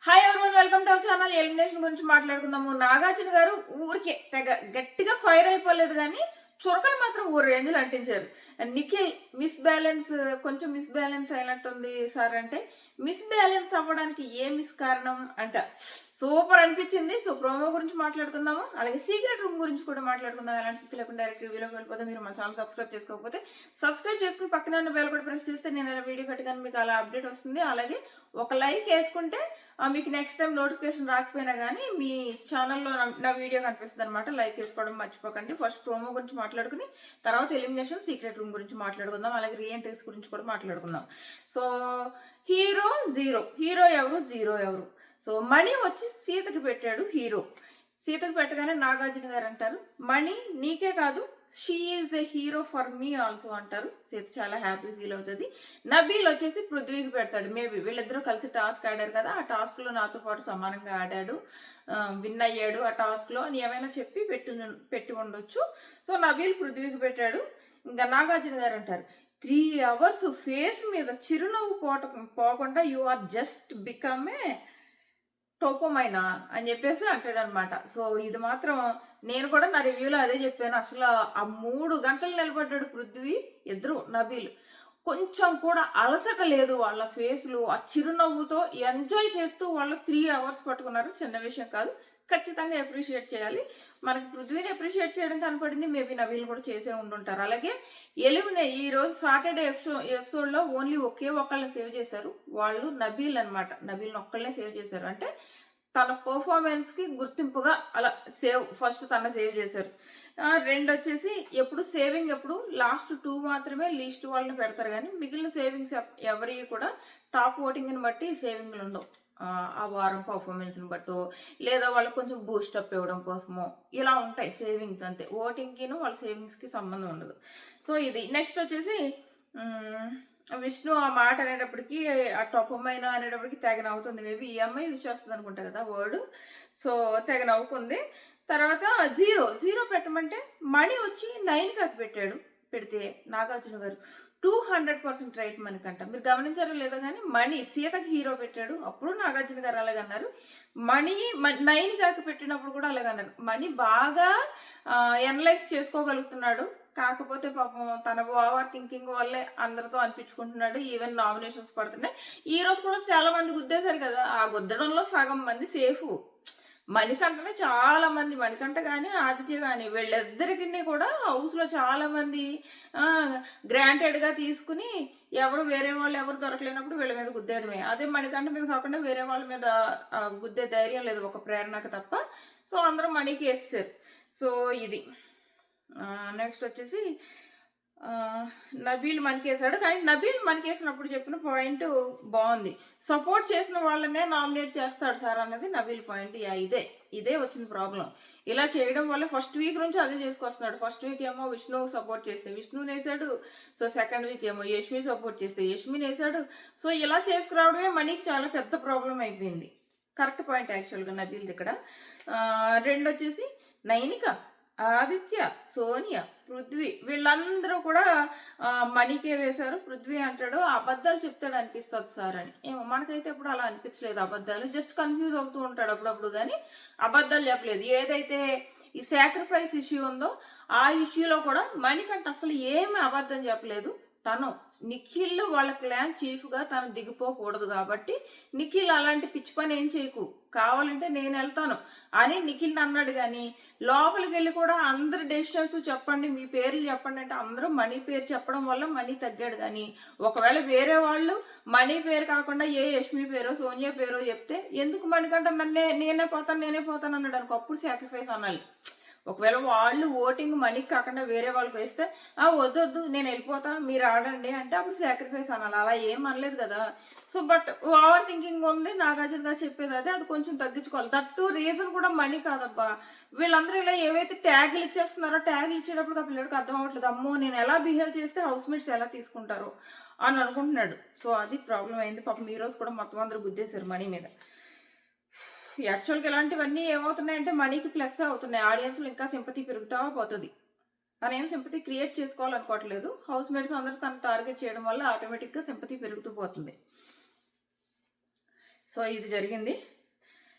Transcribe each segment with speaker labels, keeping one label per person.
Speaker 1: Hi everyone, welcome to our channel. Elimination గురించి మాట్లాడుకుందాము. నాగార్జున గారు ఊరికే తెగ గట్టిగా ఫైర్ అయిపోలేదు కానీ చురకలు మాత్రం ఓ రేంజ్లో అంటించారు. నిఖిల్ కొంచెం మిస్ బ్యాలెన్స్ అయినట్టుంది సార్ అంటే, మిస్ బ్యాలెన్స్ అవ్వడానికి ఏ మిస్ కారణం అంట. సూపర్ అనిపించింది. సో ప్రోమో గురించి మాట్లాడుకుందాము, అలాగే సీక్రెట్ రూమ్ గురించి కూడా మాట్లాడుకుందాం. ఎలాంటి స్థితి లేకుండా డైరెక్ట్ రివ్యూలోకి వెళ్ళిపోతే, మీరు మన ఛానల్ సబ్స్క్రైబ్ చేసుకోకపోతే సబ్స్క్రైబ్ చేసుకుని పక్కన ఉన్న బెల్ కూడా ప్రెస్ చేస్తే నేను ఇలా వీడియో పెట్టగానే మీకు అలా అప్డేట్ వస్తుంది. అలాగే ఒక లైక్ వేసుకుంటే మీకు నెక్స్ట్ టైం నోటిఫికేషన్ రాకపోయినా కానీ మీ ఛానల్లో నా వీడియో కనిపిస్తుంది అనమాట. లైక్ వేసుకోవడం మర్చిపోకండి. ఫస్ట్ ప్రోమో గురించి మాట్లాడుకుని తర్వాత ఎలిమినేషన్, సీక్రెట్ రూమ్ గురించి మాట్లాడుకుందాం. అలాగే రీఎంట్రీస్ గురించి కూడా మాట్లాడుకుందాం. సో హీరో ఎవరు, జీరో ఎవరు? సో మణి వచ్చి సీతకి పెట్టాడు హీరో. సీతకి పెట్టగానే నాగార్జున గారు అంటారు, మణి నీకే కాదు, she is a hero for me also అంటారు. సీత చాలా హ్యాపీ ఫీల్ అవుతుంది. నబీల్ వచ్చేసి పృథ్వీకి పెడతాడు. మేబీ వీళ్ళిద్దరూ కలిసి టాస్క్ ఆడారు కదా, ఆ టాస్క్లో నాతో పాటు సమానంగా ఆడాడు, విన్ అయ్యాడు ఆ టాస్క్లో అని ఏమైనా చెప్పి పెట్టి ఉండొచ్చు. సో నబీల్ పృథ్వీకి పెట్టాడు. ఇంకా నాగార్జున గారు అంటారు, 3 hours ఫేస్ మీద చిరునవ్వు పోకుండా you are just become a టోపమైనా అని చెప్పేసి అంటాడు అనమాట. సో ఇది మాత్రం నేను కూడా నా రివ్యూలో అదే చెప్పాను. అసలు ఆ 3 గంటలు నిలబడ్డాడు పృథ్వీ, ఇద్దరు నబీల్. కొంచెం కూడా అలసట లేదు వాళ్ళ ఫేస్లు. ఆ చిరునవ్వుతో ఎంజాయ్ చేస్తూ వాళ్ళు 3 hours పట్టుకున్నారు. చిన్న విషయం కాదు, ఖచ్చితంగా అప్రిషియేట్ చేయాలి. మనకి పృథ్వీని అప్రిషియేట్ చేయడం కనపడింది. మేబీ నవీల్ కూడా చేసే ఉండుంటారు. అలాగే ఈరోజు సాటర్డే ఎపిసోడ్లో ఓన్లీ ఒకే ఒక్కళ్ళని సేవ్ చేశారు. వాళ్ళు నబీల్ అనమాట. నబీల్ని ఒక్కళ్ళనే సేవ్ చేశారు. అంటే తన పర్ఫార్మెన్స్కి గుర్తింపుగా అలా ఫస్ట్ తన సేవ్ చేశారు. 2 వచ్చేసి ఎప్పుడు లాస్ట్ 2 మాత్రమే లీస్ట్ వాళ్ళని పెడతారు. కానీ మిగిలిన సేవింగ్స్ ఎవరి కూడా టాప్ ఓటింగ్ని బట్టి సేవింగ్లు ఉండవు. ఆ వారం పర్ఫార్మెన్స్ని బట్టో లేదా వాళ్ళకి కొంచెం బూస్టప్ ఇవ్వడం కోసమో ఇలా ఉంటాయి సేవింగ్స్. అంతే, ఓటింగ్కిను వాళ్ళ సేవింగ్స్కి సంబంధం ఉండదు. సో ఇది నెక్స్ట్ వచ్చేసి విష్ణు ఆ మాట అనేటప్పటికి, ఆ టొప్పమైన అనేటప్పటికి తెగ నవ్వుతుంది. మేబీ ఈ అమ్మాయి యూజ్ చేస్తుంది అనుకుంటా కదా వర్డ్. సో తెగ నవ్వుకుంది. తర్వాత జీరో పెట్టమంటే మణి వచ్చి 9కి పెట్టాడు. పెడితే నాగార్జున గారు 200% రైట్ మనకంట. మీరు గమనించారో లేదో కానీ మణి సీతకి హీరో పెట్టాడు, అప్పుడు నాగార్జున గారు అలాగన్నారు. మణి 9కి పెట్టినప్పుడు కూడా అలాగన్నారు. మణి బాగా ఎనలైజ్ చేసుకోగలుగుతున్నాడు. కాకపోతే పాపం తన ఓవర్ థింకింగ్ వల్లే అందరితో అనిపించుకుంటున్నాడు. ఈవెన్ నామినేషన్స్ పడుతున్నాయి. ఈ రోజు కూడా చాలా మంది గుద్దేశారు కదా, ఆ గుద్దడంలో సగం మంది సేఫ్. మణికంఠనే చాలా మంది, మణికంఠ కానీ ఆదిత్య కానీ వీళ్ళిద్దరికి కూడా హౌస్లో చాలా మంది గ్రాంటెడ్గా తీసుకుని వేరే వాళ్ళు ఎవరు దొరకలేనప్పుడు వీళ్ళ మీద గుద్దేయడమే. అదే మణికంఠ మీద కాకుండా వేరే వాళ్ళ మీద గుద్దే ధైర్యం లేదు, ఒక ప్రేరణకు తప్ప. సో అందరూ మణికి వేసేసారు. సో ఇది నెక్స్ట్ వచ్చేసి నబీల్ మనకేసాడు. కానీ నబీల్ మనకేసినప్పుడు చెప్పిన పాయింట్ బాగుంది. సపోర్ట్ చేసిన వాళ్ళనే నామినేట్ చేస్తాడు సార్ అన్నది నబీల్ పాయింట్. ఇదే వచ్చింది ప్రాబ్లం. ఇలా చేయడం వల్ల ఫస్ట్ వీక్ నుంచి అదే చేసుకొస్తున్నాడు. ఫస్ట్ వీక్ ఏమో విష్ణు సపోర్ట్ చేస్తే విష్ణుని వేసాడు. సో సెకండ్ వీక్ ఏమో యష్మి సపోర్ట్ చేస్తే యష్మిని వేసాడు. సో ఇలా చేసుకురావడమే మనీకి చాలా పెద్ద ప్రాబ్లం అయిపోయింది. కరెక్ట్ పాయింట్ యాక్చువల్గా నబీల్ది ఇక్కడ. 2 వచ్చేసి నైనిక, ఆదిత్య, సోనియా, పృథ్వీ వీళ్ళందరూ కూడా మణికే వేశారు. పృథ్వీ అంటాడు అబద్ధాలు చెప్తాడు అనిపిస్తుంది సార్ అని. ఏమో మనకైతే ఎప్పుడు అలా అనిపించలేదు అబద్ధాలు. జస్ట్ కన్ఫ్యూజ్ అవుతూ ఉంటాడు అప్పుడప్పుడు, కానీ అబద్ధాలు చెప్పలేదు. ఏదైతే ఈ సాక్రిఫైస్ ఇష్యూ ఉందో ఆ ఇష్యూలో కూడా మణికంఠ అసలు ఏమీ అబద్ధం చెప్పలేదు. తను నిఖిల్ వాళ్ళ క్లాన్ చీఫ్గా తను దిగిపోకూడదు కాబట్టి నిఖిల్ అలాంటి పిచ్చి పని ఏం చేయకు, కావాలంటే నేను వెళ్తాను అని నిఖిల్ని అన్నాడు. కానీ లోపలికి వెళ్ళి కూడా అందరి డెసిషన్స్ చెప్పండి, మీ పేర్లు చెప్పండి అంటే అందరూ మణి పేరు చెప్పడం వల్ల మణి తగ్గాడు. కానీ ఒకవేళ వేరే వాళ్ళు మణి పేరు కాకుండా యష్మి పేరో సోనియా పేరో చెప్తే ఎందుకు మణికంటే నేనే పోతాను అన్నాడు అనుకో, అప్పుడు సాక్రిఫైస్ అనాలి. ఒకవేళ వాళ్ళు ఓటింగ్ మనీకి కాకుండా వేరే వాళ్ళకి వేస్తే వద్దు నేను వెళ్ళిపోతా మీరు ఆడండి అంటే అప్పుడు సాక్రిఫైస్ అనాలి. అలా ఏం అనలేదు కదా. సో బట్ ఓవర్ థింకింగ్ ఉంది. నాగార్జున గారు చెప్పేది అది కొంచెం తగ్గించుకోవాలి. దట్టు రీజన్ కూడా మనీ కాదబ్బా. వీళ్ళందరూ ఇలా ఏవైతే ట్యాగులు ఇచ్చేస్తున్నారో ట్యాగులు ఇచ్చేటప్పుడు ఆ పిల్లడికి అర్థం అవ్వట్లేదు. అమ్మో నేను ఎలా బిహేవ్ చేస్తే హౌస్ మేట్స్ ఎలా తీసుకుంటారో అని అనుకుంటున్నాడు. సో అది ప్రాబ్లం అయింది. పాపం ఈ రోజు కూడా మొత్తం అందరూ గుద్దేశారు మనీ మీద. యాక్చువల్గా ఇలాంటివన్నీ ఏమవుతున్నాయంటే మనీకి ప్లస్ అవుతున్నాయి. ఆడియన్స్లో ఇంకా సింపతి పెరుగుతా పోతుంది. తను ఏం సింపతి క్రియేట్ చేసుకోవాలనుకోవట్లేదు. హౌస్ మేట్స్ అందరూ తను టార్గెట్ చేయడం వల్ల ఆటోమేటిక్గా సింపతి పెరుగుతూ పోతుంది. సో ఇది జరిగింది.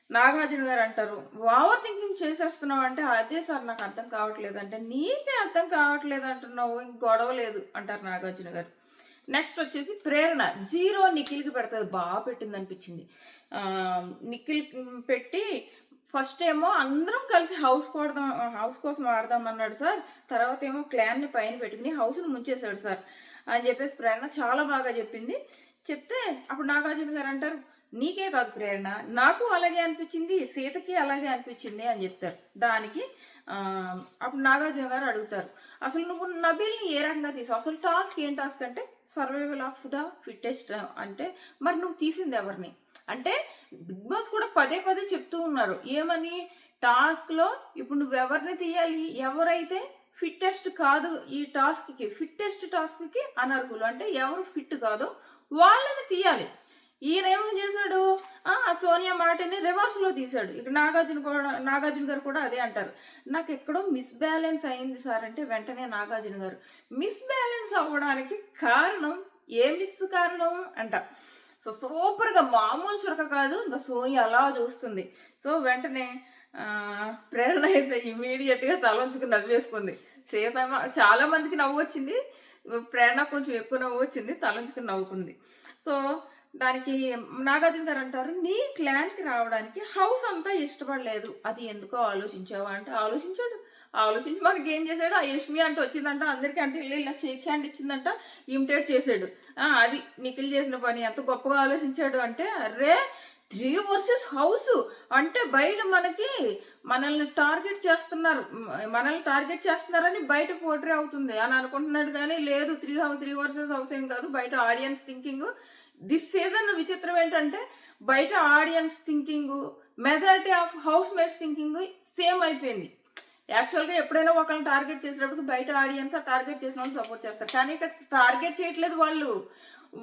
Speaker 1: నాగార్జున గారు అంటారు, ఓవర్ థింకింగ్ చేసేస్తున్నావు అంటే, అదే సార్ నాకు అర్థం కావట్లేదు అంటే, నీకే అర్థం కావట్లేదు అంటున్నావు, ఇంక గొడవ లేదు అంటారు నాగార్జున గారు. నెక్స్ట్ వచ్చేసి ప్రేరణ 0 నిఖిల్కి పెడుతుంది. బాగా పెట్టింది అనిపించింది. నిఖిల్ పెట్టి ఫస్ట్ ఏమో అందరం కలిసి హౌస్ కోసం ఆడదాం అన్నాడు సార్, తర్వాత ఏమో క్లాన్ని పైన పెట్టుకుని హౌస్ని ముంచేశాడు సార్ అని చెప్పేసి ప్రేరణ చాలా బాగా చెప్పింది. చెప్తే అప్పుడు నాగార్జున గారు అంటారు, నీకే కాదు ప్రేరణ, నాకు అలాగే అనిపించింది, సీతకి అలాగే అనిపించింది అని చెప్తారు. దానికి అప్పుడు నాగార్జున గారు అడుగుతారు, అసలు నువ్వు నబీల్ని ఏ రకంగా తీసావు, అసలు టాస్క్ ఏం టాస్క్ అంటే సర్వైవల్ ఆఫ్ ద ఫిట్టెస్ట్ అంటే, మరి నువ్వు తీసింది ఎవరిని అంటే, బిగ్ బాస్ కూడా పదే పదే చెప్తూ ఉన్నారు ఏమని, టాస్క్లో ఇప్పుడు నువ్వు ఎవరిని తీయాలి, ఎవరైతే ఫిట్టెస్ట్ కాదు ఈ టాస్క్కి, ఫిట్టెస్ట్ టాస్క్కి అనర్హులు అంటే ఎవరు ఫిట్ కాదో వాళ్ళని తీయాలి. ఈయన ఏమేం చేశాడు, సోనియా మాటని రివర్స్లో తీశాడు. ఇక్కడ నాగార్జున గారు కూడా అదే అంటారు, నాకు ఎక్కడో మిస్బ్యాలెన్స్ అయింది సార్ అంటే, వెంటనే నాగార్జున గారు మిస్బ్యాలెన్స్ అవ్వడానికి కారణం కారణం అంట. సో సూపర్గా మామూలు చురక కాదు, ఇంకా సోనియా అలా చూస్తుంది. సో వెంటనే ప్రేరణ అయితే ఇమీడియట్గా తలంచుకుని నవ్వేసుకుంది. సీతమ్మ చాలా మందికి నవ్వు వచ్చింది, ప్రేరణ కొంచెం ఎక్కువ నవ్వు వచ్చింది, తలంచుకుని నవ్వుకుంది. సో దానికి నాగార్జున గారు అంటారు, నీ క్లాన్కి రావడానికి హౌస్ అంతా ఇష్టపడలేదు, అది ఎందుకో ఆలోచించావా అంటే, ఆలోచించి మనకి ఏం చేశాడు, ఆ యష్మి అంటే వచ్చిందంట అందరికీ, అంటే ఇలా షేక్ హ్యాండ్ ఇచ్చిందంట, ఇమిటేట్ చేశాడు. అది నిఖిల్ చేసిన పని ఎంత గొప్పగా ఆలోచించాడు అంటే, అరే 3 versus హౌస్ అంటే బయట మనల్ని టార్గెట్ చేస్తున్నారని బయట పోట్రే అవుతుంది అని అనుకుంటున్నాడు. కానీ లేదు, 3 versus హౌస్ ఏం కాదు, బయట ఆడియన్స్ థింకింగ్. దిస్ సీజన్ విచిత్రం ఏంటంటే, బయట audience thinking, majority of house mates thinking same అయిపోయింది. యాక్చువల్గా ఎప్పుడైనా ఒకరిని టార్గెట్ చేసేటప్పుడు బయట ఆడియన్స్ ఆ టార్గెట్ చేసిన వాళ్ళు సపోర్ట్ చేస్తారు, కానీ ఇక్కడ టార్గెట్ చేయట్లేదు,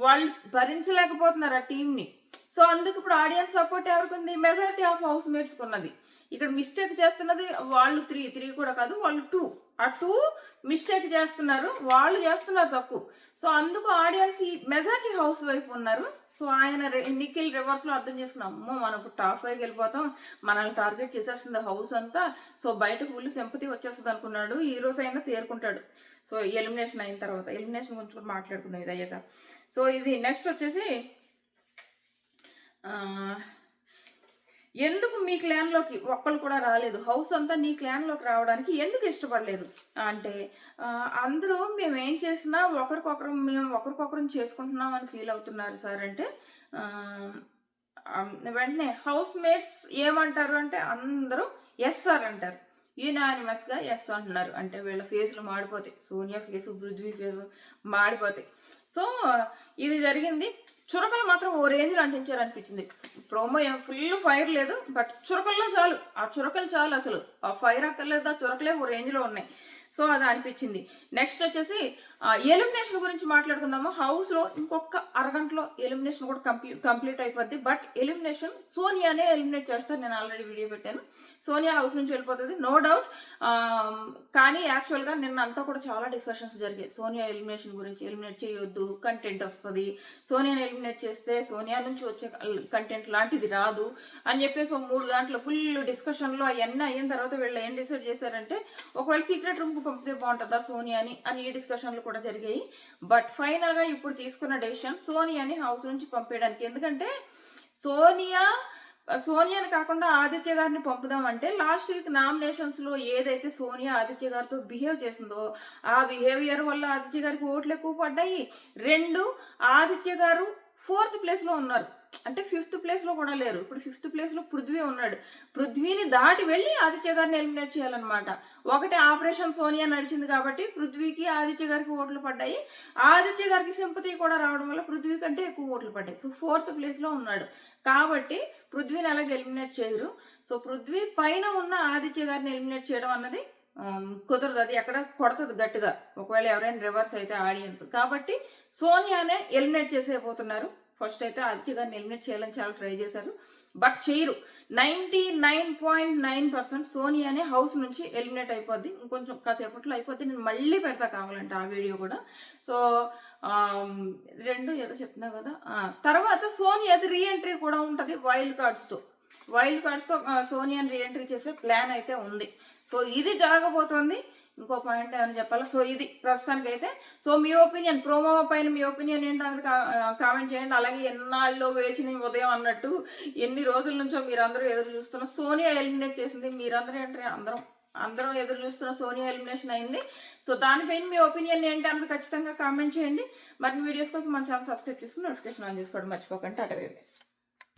Speaker 1: వాళ్ళు భరించలేకపోతున్నారు ఆ టీంని. సో అందుకు ఇప్పుడు ఆడియన్స్ సపోర్ట్ ఎవరికి ఉంది, మెజారిటీ ఆఫ్ హౌస్ మేట్స్కి ఉన్నది. ఇక్కడ మిస్టేక్ చేస్తున్నది వాళ్ళు 3 కూడా కాదు, వాళ్ళు 2. ఆ 2 మిస్టేక్ చేస్తున్నారు, వాళ్ళు చేస్తున్నారు తప్పు. సో అందుకు ఆడియన్స్ ఈ మెజారిటీ హౌస్ వైపు ఉన్నారు. సో ఆయన నిఖిల్ రివర్స్లో అర్థం చేసుకున్నాం, అమ్మో మనం ఇప్పుడు టాప్ 5 వెళ్ళిపోతాం, మనల్ని టార్గెట్ చేసేస్తుంది హౌస్ అంతా, సో బయట ఫుల్ సింపతి వచ్చేస్తుంది అనుకున్నాడు. ఈ రోజు అయినా తేరుకుంటాడు. సో ఎలిమినేషన్ అయిన తర్వాత, ఎలిమినేషన్ గురించి కూడా మాట్లాడుకుందాం ఇది అయ్యాక. సో ఇది నెక్స్ట్ వచ్చేసి, ఎందుకు మీ క్లాన్లోకి ఒక్కళ్ళు కూడా రాలేదు, హౌస్ అంతా నీ క్లాన్లోకి రావడానికి ఎందుకు ఇష్టపడలేదు అంటే, అందరూ మేము ఏం చేసినా ఒకరికొకరం చేసుకుంటున్నాం అని ఫీల్ అవుతున్నారు సార్ అంటే, వెంటనే హౌస్ మేట్స్ ఏమంటారు అంటే, అందరూ ఎస్ సార్ అంటారు, యూనానిమస్గా ఎస్ అంటున్నారు. అంటే వీళ్ళ ఫేస్లు మాడిపోతాయి, సోనియా ఫేసు, పృథ్వీ ఫేసు మాడిపోతాయి. సో ఇది జరిగింది. చురకలు మాత్రం ఓ రేంజ్లో అంటించారు అనిపించింది. ప్రోమో ఏం ఫుల్ ఫైర్ లేదు, బట్ చురకల్లో చాలు, ఆ చురకలు చాలు, అసలు ఆ ఫైర్ అక్కర్లేదు, ఆ చురకలే ఓ రేంజ్లో ఉన్నాయి. సో అది అనిపించింది. నెక్స్ట్ వచ్చేసి ఎలిమినేషన్ గురించి మాట్లాడుకుందాము. హౌస్లో ఇంకొక అరగంటలో ఎలిమినేషన్ కూడా కంప్లీట్ అయిపోద్ది. బట్ ఎలిమినేషన్ సోనియానే ఎలిమినేట్ చేస్తారు, నేను ఆల్రెడీ వీడియో పెట్టాను. సోనియా హౌస్ నుంచి వెళ్ళిపోతుంది, నో డౌట్. కానీ యాక్చువల్గా నిన్న అంతా కూడా చాలా డిస్కషన్స్ జరిగాయి సోనియా ఎలిమినేషన్ గురించి. ఎలిమినేట్ చేయొద్దు, కంటెంట్ వస్తుంది, సోనియాని ఎలిమినేట్ చేస్తే సోనియా నుంచి వచ్చే కంటెంట్ లాంటిది రాదు అని చెప్పేసి 3 గంటల ఫుల్ డిస్కషన్లో అవన్నీ అయిన తర్వాత వీళ్ళు ఏం డిసైడ్ చేశారంటే, ఒకవేళ సీక్రెట్ రూమ్కి పంపితే బాగుంటుందా సోనియాని అని ఈ డిస్కషన్లు కూడా జరిగాయి. బట్ ఫైనల్గా ఇప్పుడు తీసుకున్న డెసిషన్ సోనియాని హౌస్ నుంచి పంపేయడానికి. ఎందుకంటే సోనియాని కాకుండా ఆదిత్య గారిని పంపుదామంటే, లాస్ట్ వీక్ నామినేషన్స్లో ఏదైతే సోనియా ఆదిత్య గారితో బిహేవ్ చేసిందో ఆ బిహేవియర్ వల్ల ఆదిత్య గారికి ఓట్లు ఎక్కువ పడ్డాయి. 2, ఆదిత్య గారు 4th ప్లేస్లో ఉన్నారు, అంటే 5th ప్లేస్లో కూడా లేరు. ఇప్పుడు 5th ప్లేస్లో పృథ్వీ ఉన్నాడు. పృథ్వీని దాటి వెళ్ళి ఆదిత్య గారిని ఎలిమినేట్ చేయాలన్నమాట. ఒకటి ఆపరేషన్ సోనియా నడిచింది కాబట్టి పృథ్వీకి ఆదిత్య గారికి ఓట్లు పడ్డాయి. ఆదిత్య గారికి సింపతి కూడా రావడం వల్ల పృథ్వీ కంటే ఎక్కువ ఓట్లు పడ్డాయి. సో 4th ప్లేస్లో ఉన్నాడు కాబట్టి పృథ్వీని అలాగే ఎలిమినేట్ చేయరు. సో పృథ్వీ పైన ఉన్న ఆదిత్య గారిని ఎలిమినేట్ చేయడం అన్నది కుదరదు, అది ఎక్కడ కొడుతుంది గట్టిగా, ఒకవేళ ఎవరైనా రివర్స్ అయితే ఆడియన్స్. కాబట్టి సోనియానే ఎలిమినేట్ చేసేయబోతున్నారు. ఫస్ట్ అయితే ఆదిత్య గారిని ఎలిమినేట్ చేయాలని చాలా ట్రై చేశారు, బట్ చేయరు. 99.9% సోనియానే హౌస్ నుంచి ఎలిమినేట్ అయిపోద్ది. ఇంకొంచెం కాసేపట్లో అయిపోద్ది. నేను మళ్ళీ పెడతా కావాలంటే ఆ వీడియో కూడా. సో రెండు ఏదో చెప్తున్నా కదా. తర్వాత సోనియాది రీఎంట్రీ కూడా ఉంటుంది వైల్డ్ కార్డ్స్తో. సోనియాని రీఎంట్రీ చేసే ప్లాన్ అయితే ఉంది. సో ఇది జరగబోతోంది. ఇంకో పాయింట్ ఏమైనా చెప్పాలా? సో ఇది ప్రస్తుతానికి అయితే. సో మీ ఒపీనియన్, ప్రోమో పైన మీ ఒపీనియన్ ఏంటనేది కామెంట్ చేయండి. అలాగే ఎన్నాళ్ళు వేసిన ఉదయం అన్నట్టు ఎన్ని రోజుల నుంచో మీరందరూ ఎదురు చూస్తున్న సోనియా ఎలిమినేట్ చేసింది. మీరందరూ ఏంటంటే అందరం ఎదురు చూస్తున్న సోనియా ఎలిమినేషన్ అయింది. సో దానిపైన మీ ఒపీనియన్ ఏంటి అన్నది ఖచ్చితంగా కామెంట్ చేయండి. మరిన్ని వీడియోస్ కోసం మన ఛానల్ సబ్స్క్రైబ్ చేసుకుని నోటిఫికేషన్ ఆన్ చేసుకోవడం మర్చిపోకండి. Tata bye by.